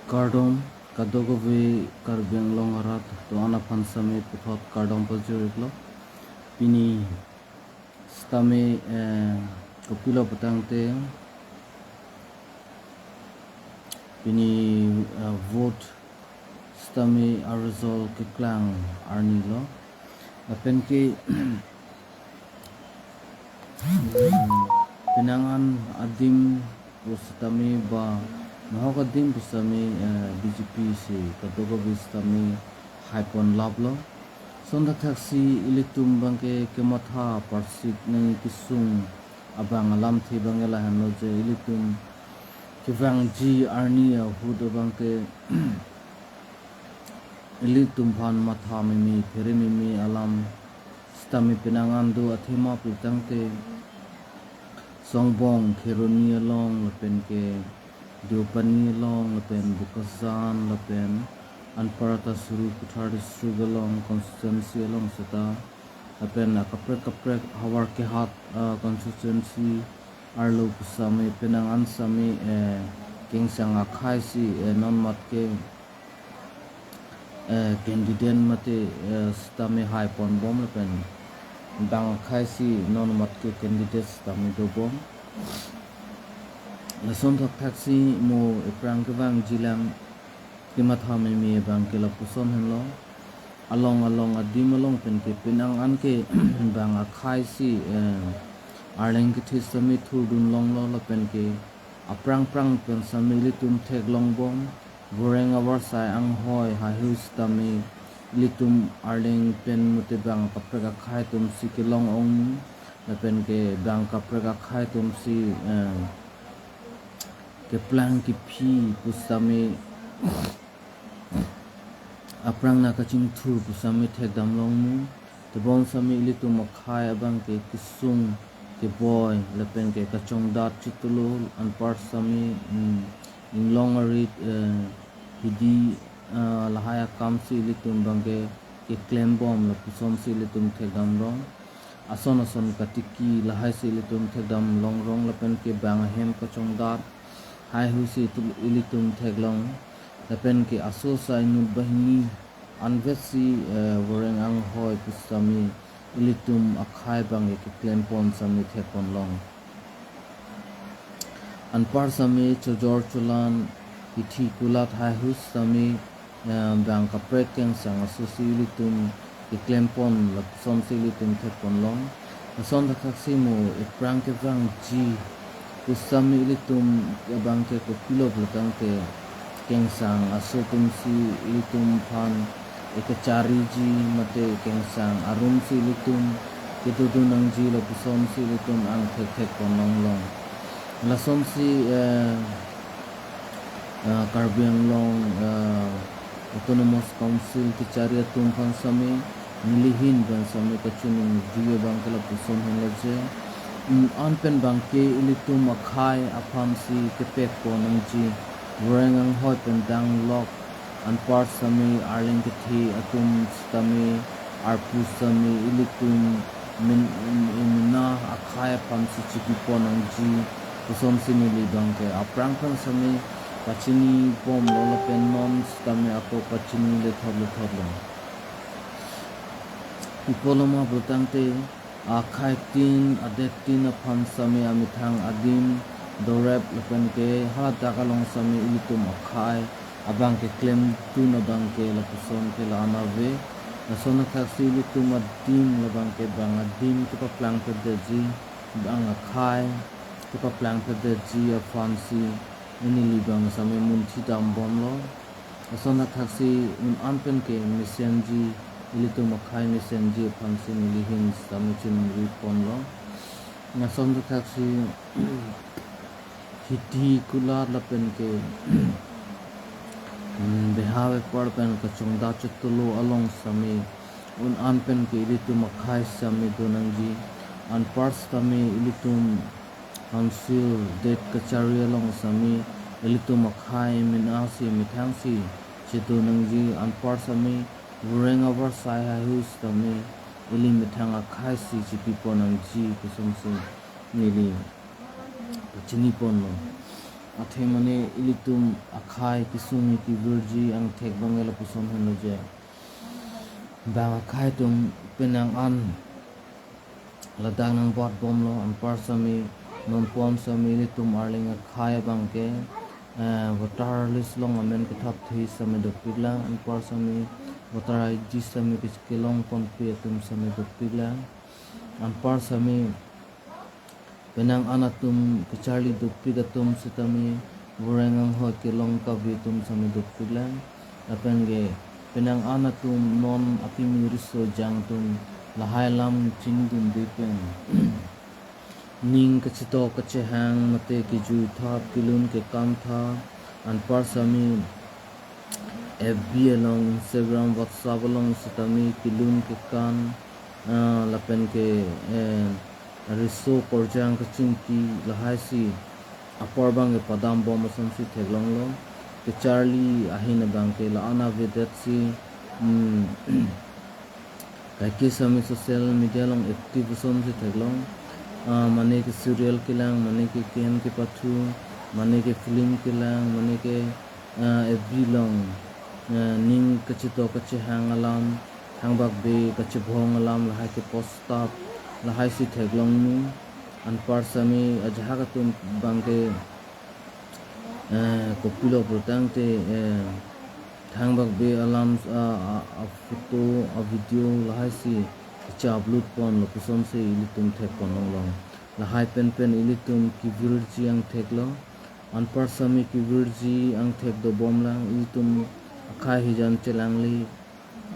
Kardom kadogovi karbeng long arat to ana pansame puthot kardom pajuriklo pini stame kopilo patangte pini vote stame arizol Keklang.Arni lo penke penangan adim stame ba Mahokadim Bustami BGP si Kadogo Bustami Hypon Lablo Sonda Taxi Elitum Bangke Kematha Parsit Nang Kisung Abang Alamthe Bangela Hanoje Elitum Kevangji.Arni Hudo Bangke Elitum Pan Matha Mimi Perimimi Alam Stami Penangandu Athema Pitangte Songbong Keronia Long Lepenke Diopani long lepen Bukazan lepen Anparata Suru Puthari Sugalong constituency along seta lepen kaprek hawar kehat constituency arlo pusame penangan sami kingsang akhai si non matke candidate mate stame high pon bom lepen dang akhai si non matke candidate stame do bom Lason Thek.Lasi mo Aprang Kevangji lang kimatha mimi bang ke Lapuson henlo along adim along penke pinang anke bang akhai si arleng ke sami thudun long lo penke aprang pen sami Elitum thek long bom goreng awar sai ang hoi ha hus tami Elitum arleng pen mute bang kaprek akhai tum si ke long ong penke bang kaprek akhai tum si ke plang ki phi pusame aprang na kaching thu pusame thek dam long mu te bon same Elitum makhai abang ke kisung ke boy lepen ke kachong dat chitulo an part same in long arit hidi lahaya kam si Elitum bangke ke claim bom Lapuson si Elitum thek dam long ason katiki lahai si Elitum thek dam long rong lepen ke bang hem kachong dat Hai husi Elitum thek long lepen ke aso sa inu bahini anvesi goreng ang hoi pusami Elitum akhai bang ke klempon sami thek pon long anpar sami chojor chulan ithi kulat hai hus sami bang kaprek keng sang aso si Elitum ke klempon Lapuson si Elitum thek pon long ason Thek.Lasi mo Aprang Kevangji Pusami Elitum bangke ko pilo belakangke kengsang asutum si Elitum pan ekacari ji mate kengsang arum si Elitum ketudunang ji Lapuson si Elitum ang thek ponong long lason si Akarbi long autonomous council kecari atum pan sami nilihin ban sami kachunung jiwe bangke Lapuson henlaje anpen bangke Elitum akhai apam si kepek ponang ji gorengang hoi pendang lok anpar sami arling kethi atum stami arpu sami Elitum minna akhai apam si chipi ponang ji puson simili bangke aprang kan sami Pachini bom lolapen non stami ako Pachini le thod ipoloma butangte akhai tin adetin aphan sami amithang adim dorep lepen ke halata kalong sami Elitum akhai abang ke claim tu na bang ke Lapuson ke lana ve nason Thek.Lasi Elitum adim labang ke bang adim ke paplang pedeji bang akhai ke paplang pedeji aphan si ini libang sami munthi dam bom lo nason Thek.Lasi anpen ke mesenji Elitum akhai mesenji pansi nilihin sami chinung ripon lo nason Thek.Lasi hiti kula lapen ke behawe parpen kachong da chatulo along sami anpen ke Elitum akhai sami donangji an parts sami Elitum council det kachari along sami Elitum akhai minasi mithangsi chedonangji an parts sami Goreng awar saya hus kami ili mithang akhai si chipi ponang ji kusum si nili Pachini pon lo athemane Elitum akhai Kesungji ki virji ang Thek bangela Lapuson hanoje bang akhai tum penang an ladang nang bot bom lo an par sami non pom sami Elitum arling akhai bangke votar list long amen ke thap thi sami dokpila an par sami votar ID sami ke kelong pon pe tum sami dokpila an par sami penang anatum kecari dukpi datum sitami burengang ho kelong kavitum sami dukpilan apenge penang anatum non apimi riso jangtum lahailam chindum dipen ning kecito kecehang mate kiju thap kilun ke kam tha an par sami FB along Instagram WhatsApp along sitami kilun ke kan lapen ke riso korjang kacingki lahasi apar bang padam bom asam si Thek.Long lo ke Charlie ahina bang ke laana vedet si kai sami social media long active asam si Thek.Long mane ke serial kilang mane ke ken ke pathu mane ke film kilang mane ke FB long ning kachito kachehang alam hangbak be kachibhong alam lahai ke postap lahai si Thek.Long nu an par sami ajhagatum bangke kopilo protangte thangbak be alam a photo a video lahai si cha upload pon Lapuson se Elitum Thek ponong long lahai pen Elitum ki virji ang Thek.Long an par sami ki virji ang Thek do bom lang Elitum akhai hijan celangli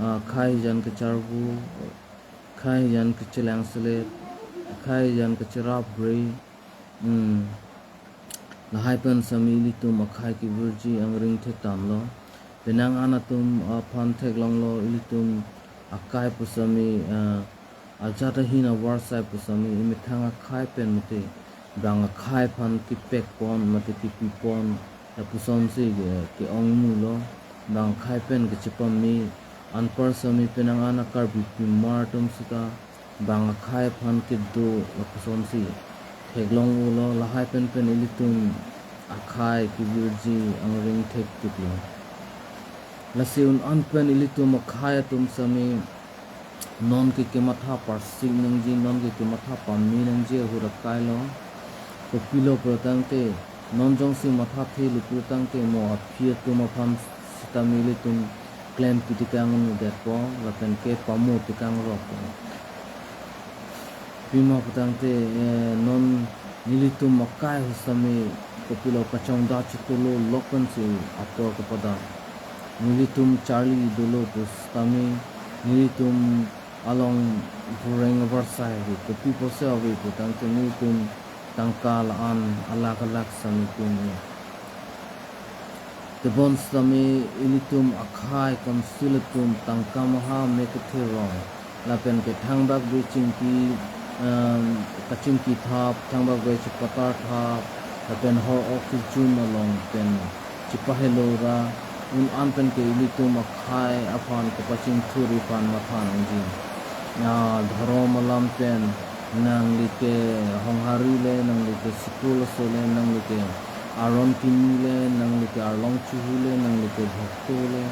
akhai hijan ke charbu khai yan ke chelang sele khai yan ke cherap grey lahai pen sami Elitum akhai ki virji ang ring Thek tam lo penang anatum phan Thek.Long lo Elitum akai pusami ajata hina warsai pusami imithang akhai pen mate bang akhai phan ki pek pon mate ki pipon Lapuson se ke ongmu lo bang khai pen ke chipam mi an par sami penang ana Akarbi martum sita bang akhai phan ke do Lapuson si Thek.Long ulo lahai pen Elitum akhai ki virji ang ring Thek tuklo lasi an pen Elitum akhai tum sami non ke matha par sing nang ji non ke matha pa mi nang je hurakai lo kopilo protangte non jong si matha the lu protangte mo aphi tum pham sitami Elitum claim pitikang det po lapen ke pamu tikang rok pima putangte non Elitum makai husami kopilo kachong da chitulo lokan si apor kepada Elitum Charlie dulu pustami Elitum along bureng versai kopi pose awi putangte Elitum tangkal an alak sami kuni Tebon sami Elitum akhai konsilatum tangkamaha mekethero lapen ke thangbak be chingki kachingki thap thangbak be chipatar thap lapen hor okijun along pen chipahelora an pen ke Elitum akhai aphan ke paching thuri pan mathan angji na dharom alam pen nang like honghari le nang like school sole nang like aron kinile nang like arlong chuhule nang like bhakto le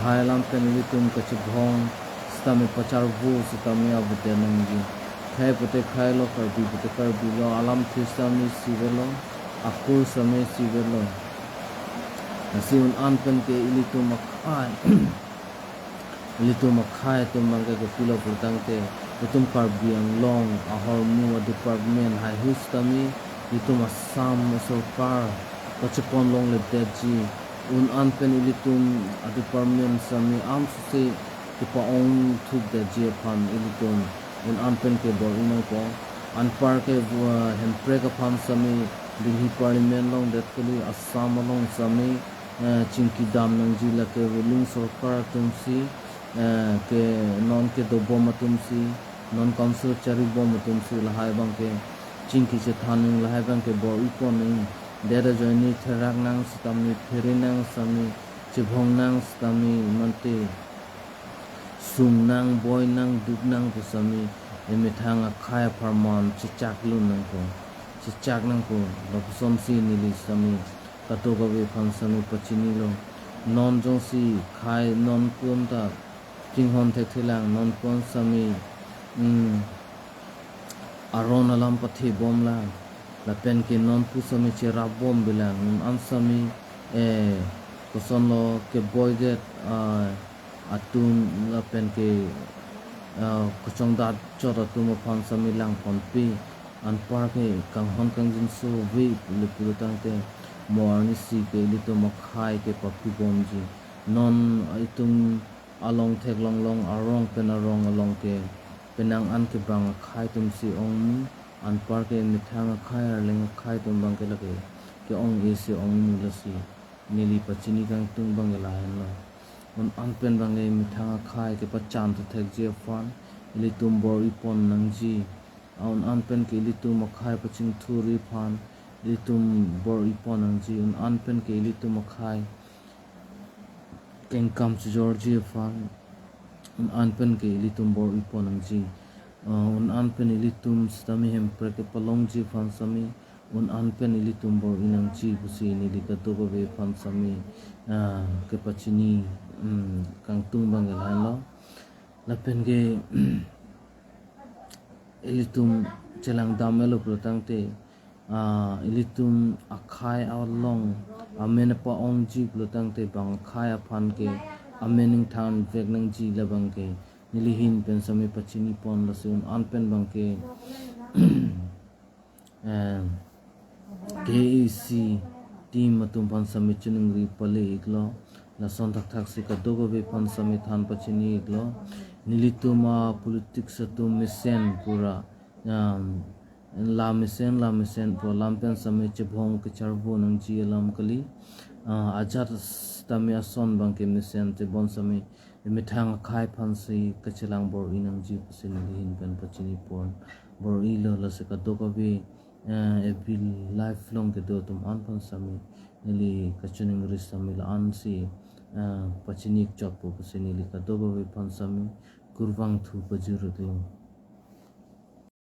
hailam pen Elitum kachibhong stame pachar vu stame abute nangji khai pute khai lo karbi lo Alamthe stame sivelo akur same sivelo nasiun an pen ke Elitum akhai Elitum akhai tum mangke ke pilo purtangte Elitum karbi ang long ahor mu department hai hustami Elitum asam sarkar kachipon long le deji an pen Elitum department sami am se ke paong thuk deji phan Elitum an pen ke bor umai ko an par ke hempre ka phan sami Delhi parliament long detkali assam long sami chingki dam nang jila ke ruling sarkar tumsi ke non ke do bom tumsi non council chari bom tumsi lahai bang ke chingki che thaning lahai bang ke bor ipon ning dera joini therak nang stami pherinang sami chibhong nang stami mante sum nang boy nang duk nang pusami emithang akhai farman chichak lu nang ko chichak nang ko Lapuson si nili sami katoka we phan sami pachini lo non jong si khai non pum ta kinghon thek thilang non pon sami aron alam pathi bom la la pen ke non pu sami che rap bom bilang an sami koson lo ke boy det atun la pen ke kachong dat chot atum phan sami lang pon pi an par ke kang hon kang jin so we le pu tang te morni si ke Elitum khai ke papi bom ji non itum along thek long long arong pen arong along ke penang an ke bang khai tum si ong an par ke mithang khai arling khai tum bang ke lage ke ong e si ong mu la si nili pachini kang tung bang la han lo on an pen bang e mithang khai ke pacham tu thek je fan Elitum bor ipon nang ji on an pen ke Elitum khai paching thu ri phan Elitum bor ipon nang ji on an pen ke Elitum khai keng kam chu Georgia fan on an pen ke Elitum bor ipon nang ji on an pen Elitum stami hem pre ke palong ji fan sami on an pen Elitum bor inang ji busi ni lika to be fan sami ke pachini kang tung bang la lo la pen ke Elitum chelang damelo protang te Elitum akhai along amen pa ong ji protang te bang khai aphan ke amening than vek nang ji la bang ke nilihin pen sami pachini pon la sun an pen bang ke KEC team matum pan sami chuning ri pale iglo la son thak si ka dogo be pan sami than pachini iglo nilituma politics atum misen pura la misen pro lampen sami chebhong ke charbo nang ji lam kali ajar stami ason bang ke misen te bon sami mithang khai phan si kachelang bor inang ji pusin hin pen pachini pon bor ilo la se ka dogo be every lifelong ke do tum an phan sami nili kachuning ri sami la an si pachini chok po pusin nili ka dogo be phan sami kurwang thu bajur lo